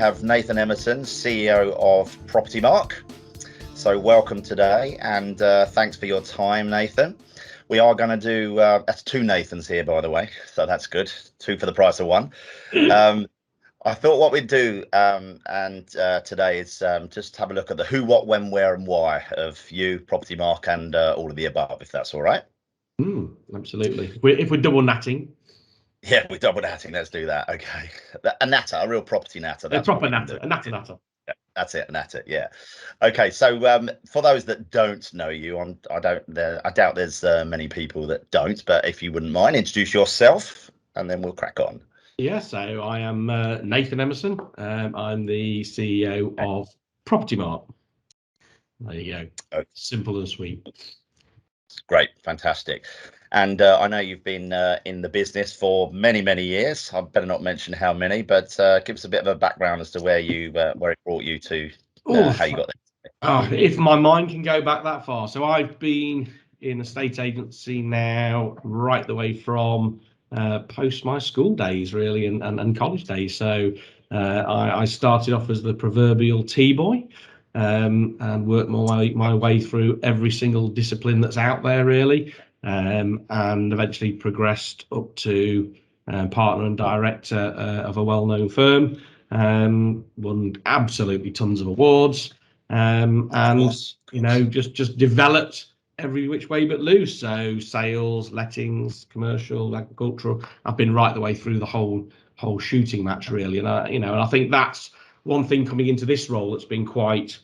have Nathan Emerson, CEO of Propertymark. So welcome today, and thanks for your time, Nathan. We are going to do, that's two Nathans here, by the way, so that's good. Two for the price of one. I thought what we'd do today is just have a look at the who, what, when, where and why of you, Propertymark, and all of the above, if that's all right. Absolutely. If we're double natting. Yeah, we're double natting. Let's do that. Okay. A natter, a real property natter. A proper natter, a natter. Yeah, that's it, a natter. Yeah. Okay. So for those that don't know you, I doubt there's many people that don't. But if you wouldn't mind, introduce yourself, and then we'll crack on. Yeah. So I am Nathan Emerson. I'm the CEO of Propertymark. There you go. Okay. Simple and sweet. Great, fantastic. And I know you've been in the business for many, many years. I better not mention how many, but give us a bit of a background as to where it brought you to, how you got there. If my mind can go back that far. So I've been in estate agency now right the way from post my school days, really, and college days. So I started off as the proverbial T-boy. And worked my way through every single discipline that's out there, really, and eventually progressed up to partner and director of a well-known firm. Won absolutely tons of awards, and just developed every which way but loose. So sales, lettings, commercial, agricultural. I've been right the way through the whole shooting match, really, and I think that's one thing coming into this role that's been quite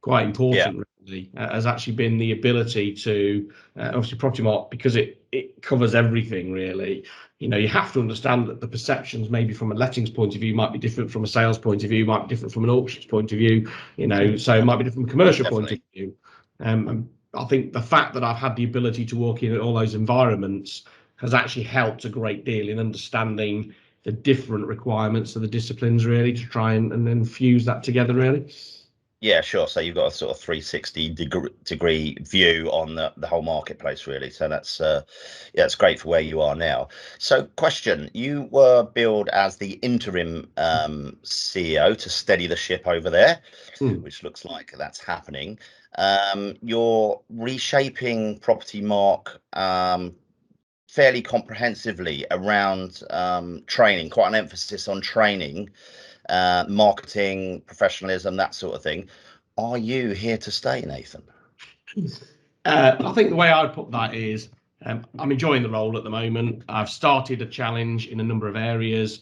important, really, has actually been the ability to obviously Propertymark, because it covers everything, really. You have to understand that the perceptions, maybe from a lettings point of view, might be different from a sales point of view, might be different from an auctions point of view, so it might be different from a commercial point of view. And I think the fact that I've had the ability to walk in at all those environments has actually helped a great deal in understanding the different requirements of the disciplines, really, to try and then fuse that together, really. Yeah, sure. So you've got a sort of 360 degree view on the whole marketplace, really. So that's it's great for where you are now. So question, you were billed as the interim CEO to steady the ship over there, which looks like that's happening. You're reshaping Propertymark fairly comprehensively around training, quite an emphasis on training, marketing, professionalism, that sort of thing. Are you here to stay, Nathan? I think the way I'd put that is I'm enjoying the role at the moment. I've started a challenge in a number of areas,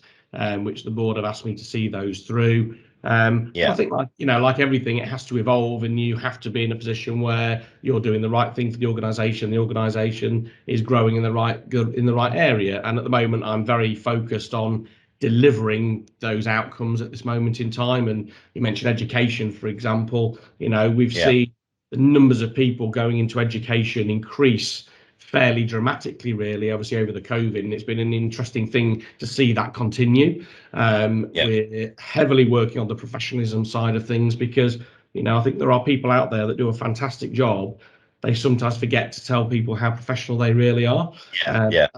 which the board have asked me to see those through. I think, like everything, it has to evolve, and you have to be in a position where you're doing the right thing for the organisation. The organisation is growing in the right area, and at the moment, I'm very focused on delivering those outcomes at this moment in time. And you mentioned education, for example. We've seen the numbers of people going into education increase fairly dramatically, really, obviously over the COVID, and it's been an interesting thing to see that continue. We're heavily working on the professionalism side of things, because I think there are people out there that do a fantastic job. They sometimes forget to tell people how professional they really are,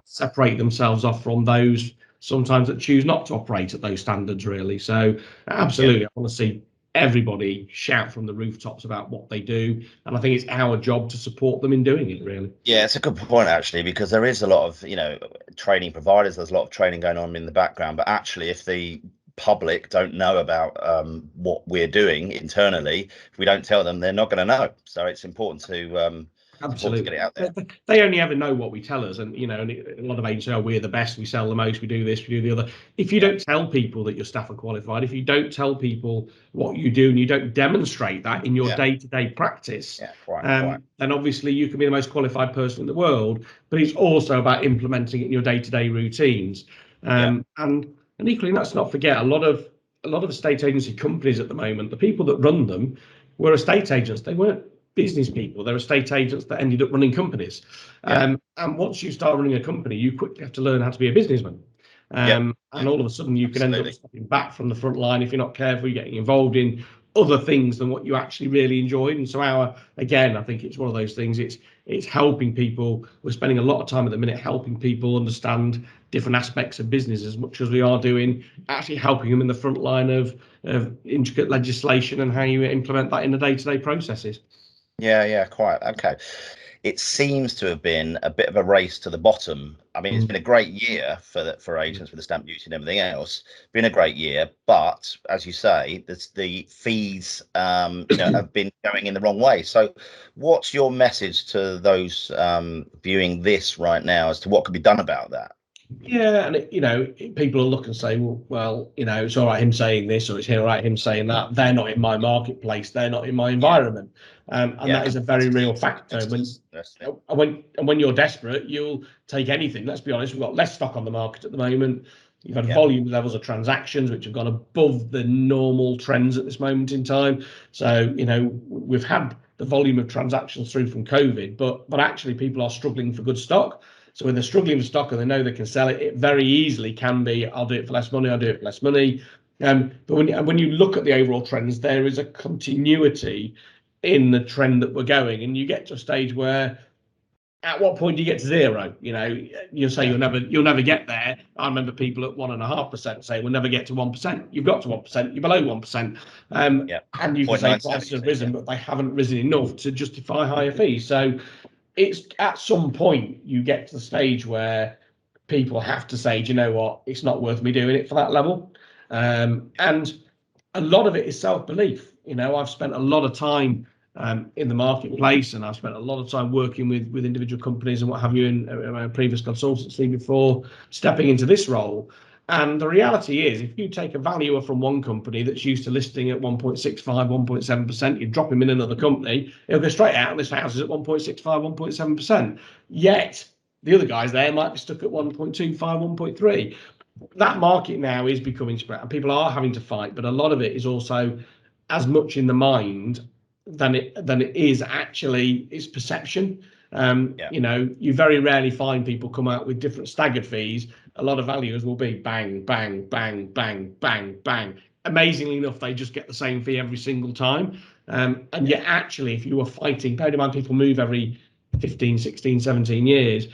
separate themselves off from those sometimes that choose not to operate at those standards, really. So absolutely, I want to see everybody shout from the rooftops about what they do, and I think it's our job to support them in doing it, really. Yeah, it's a good point, actually, because there is a lot of training providers. There's a lot of training going on in the background, but actually, if the public don't know about what we're doing internally, if we don't tell them, they're not going to know. So it's important to absolutely get it out there. They only ever know what we tell us, and a lot of agents say, we're the best, we sell the most, we do this, we do the other. If you don't tell people that your staff are qualified, if you don't tell people what you do, and you don't demonstrate that in your day-to-day practice, then obviously you can be the most qualified person in the world, but it's also about implementing it in your day-to-day routines. And equally, let's not forget, a lot of estate agency companies at the moment, the people that run them were estate agents. They weren't business people. They're estate agents that ended up running companies. And once you start running a company, you quickly have to learn how to be a businessman. And all of a sudden you can end up stepping back from the front line if you're not careful. You're getting involved in other things than what you actually really enjoyed. And so again, I think it's one of those things. It's helping people. We're spending a lot of time at the minute helping people understand different aspects of business as much as we are doing actually helping them in the front line of intricate legislation and how you implement that in the day-to-day processes. Yeah, quite. Okay. It seems to have been a bit of a race to the bottom. I mean, it's been a great year for agents with the stamp duty and everything else. Been a great year, but as you say, the fees, have been going in the wrong way. So, what's your message to those viewing this right now as to what could be done about that? Yeah, and people will look and say, well, it's all right him saying this, or it's all right him saying that. They're not in my marketplace. They're not in my environment, and that is a very real factor. When you're desperate, you'll take anything. Let's be honest. We've got less stock on the market at the moment. You've had volume levels of transactions which have gone above the normal trends at this moment in time. So we've had the volume of transactions through from COVID, but actually people are struggling for good stock. So when they're struggling for stock and they know they can sell it, it very easily can be, I'll do it for less money, I'll do it for less money. But when you look at the overall trends, there is a continuity in the trend that we're going. And you get to a stage where, at what point do you get to zero? You'll say you'll never get there. I remember people at 1.5% say we'll never get to 1%. You've got to 1%, you're below 1%. And you can say prices have risen, but they haven't risen enough to justify higher fees. So it's at some point you get to the stage where people have to say, do you know what, it's not worth me doing it for that level. And a lot of it is self-belief. I've spent a lot of time in the marketplace, and I've spent a lot of time working with individual companies and what have you in my previous consultancy before stepping into this role. And the reality is, if you take a valuer from one company that's used to listing at 1.65, 1.7%, you drop him in another company, he'll go straight out and this house is at 1.65, 1.7%. Yet the other guys there might be stuck at 1.25, 1.3. That market now is becoming spread and people are having to fight, but a lot of it is also as much in the mind than it is actually its perception. You very rarely find people come out with different staggered fees. A lot of valuers will be bang, bang, bang, bang, bang, bang. Amazingly enough, they just get the same fee every single time. And yet, actually, if you were fighting, bear in mind people move every 15, 16, 17 years.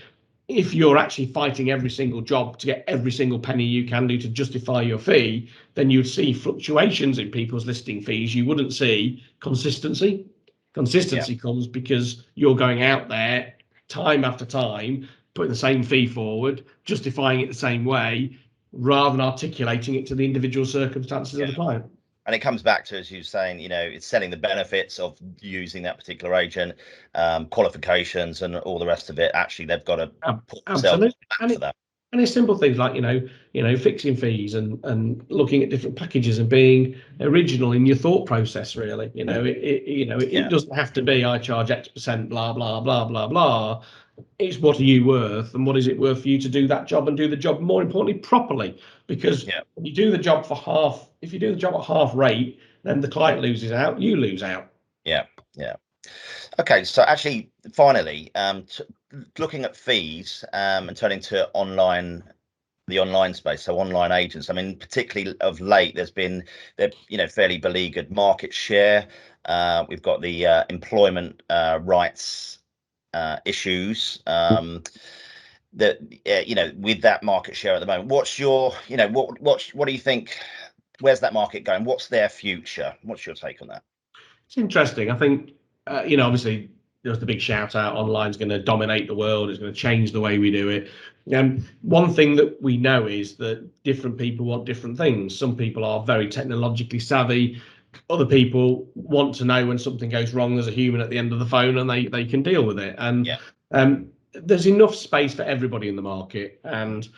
If you're actually fighting every single job to get every single penny you can do to justify your fee, then you'd see fluctuations in people's listing fees. You wouldn't see consistency. Consistency comes because you're going out there time after time, putting the same fee forward, justifying it the same way, rather than articulating it to the individual circumstances of the client. And it comes back to, as you're saying, it's selling the benefits of using that particular agent, qualifications and all the rest of it. Actually, they've got to put themselves back for that. And it's simple things like, fixing fees and looking at different packages and being original in your thought process, really. It doesn't have to be, I charge X%, blah, blah, blah, blah, blah. It's what are you worth and what is it worth for you to do that job and do the job, more importantly, properly. Because when you do the job for half, if you do the job at half rate, then the client loses out, you lose out. Yeah. Okay, so actually, finally, looking at fees and turning to the online space, so online agents. I mean, particularly of late, there's been fairly beleaguered market share. We've got the employment rights issues that with that market share at the moment. What's your what do you think? Where's that market going? What's their future? What's your take on that? It's interesting. I think obviously there's the big shout out, online's going to dominate the world, it's going to change the way we do it. One thing that we know is that different people want different things. Some people are very technologically savvy. Other people want to know when something goes wrong, there's a human at the end of the phone and they can deal with it. And there's enough space for everybody in the market. And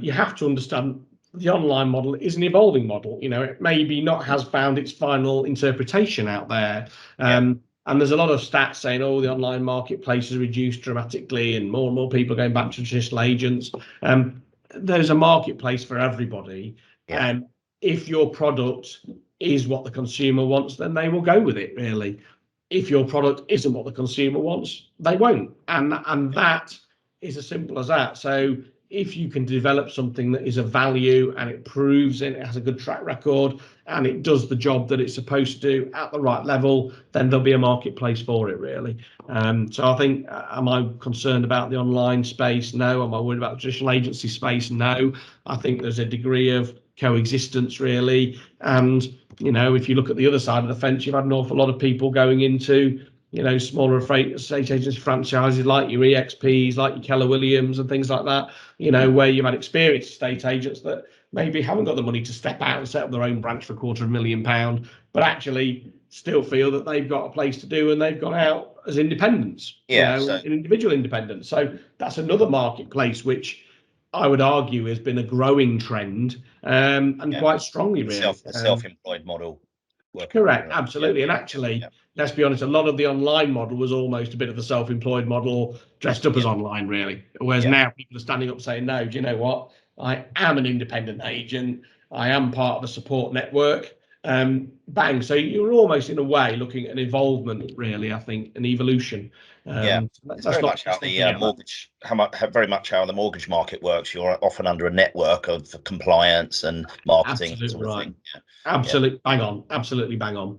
you have to understand the online model is an evolving model. It maybe not has found its final interpretation out there. And there's a lot of stats saying, the online marketplace has reduced dramatically and more people are going back to traditional agents. There's a marketplace for everybody. And if your product is what the consumer wants, then they will go with it, really. If your product isn't what the consumer wants, they won't. And that is as simple as that. So if you can develop something that is of value and it proves it has a good track record and it does the job that it's supposed to do at the right level, then there'll be a marketplace for it, really. So I think, am I concerned about the online space? No. Am I worried about the traditional agency space? No. I think there's a degree of coexistence, really. And, you know, if you look at the other side of the fence, you've had an awful lot of people going into, you know, smaller estate agency franchises like your EXPs, like your Keller Williams and things like that, you know, where you've had experienced estate agents that maybe haven't got the money to step out and set up their own branch for £250,000, but actually still feel that they've got a place to do and they've gone out as independents, Yeah, you know, so an individual independent. So that's another marketplace which I would argue has been a growing trend, and quite strongly, really. Self-employed model. Correct, absolutely. And actually, let's be honest, a lot of the online model was almost a bit of a self-employed model dressed up as online, really. Whereas now people are standing up saying, no, do you know what? I am an independent agent. I am part of a support network. Bang. So you're almost in a way looking at an involvement, really, I think, an evolution. It's very much how the very much how the mortgage market works. You're often under a network of compliance and marketing. Absolutely right. Thing. Absolutely bang on. Absolutely bang on.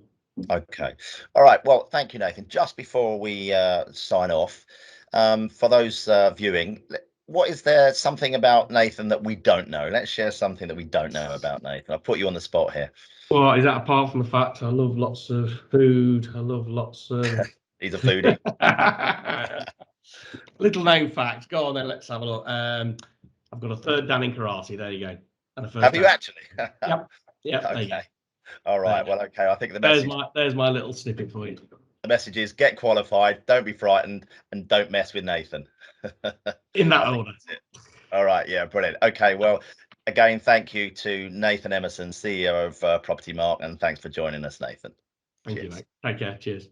Okay. All right. Well, thank you, Nathan. Just before we sign off, for those viewing, what is there something about Nathan that we don't know? Let's share something that we don't know about Nathan. I'll put you on the spot here. Well, is that apart from the fact I love lots of food? I love lots of. He's a foodie. Little known fact. Go on then. Let's have a look. I've got a third Dan in karate. There you go. And a first. Have you actually? Yep. Yep. Okay. There you go. All right. Well, okay. I think the message. There's my little snippet for you. The message is: get qualified, don't be frightened, and don't mess with Nathan. In that order. All right. Yeah. Brilliant. Okay. Well, again, thank you to Nathan Emerson, CEO of Propertymark, and thanks for joining us, Nathan. Thank you, mate. Take care. Cheers.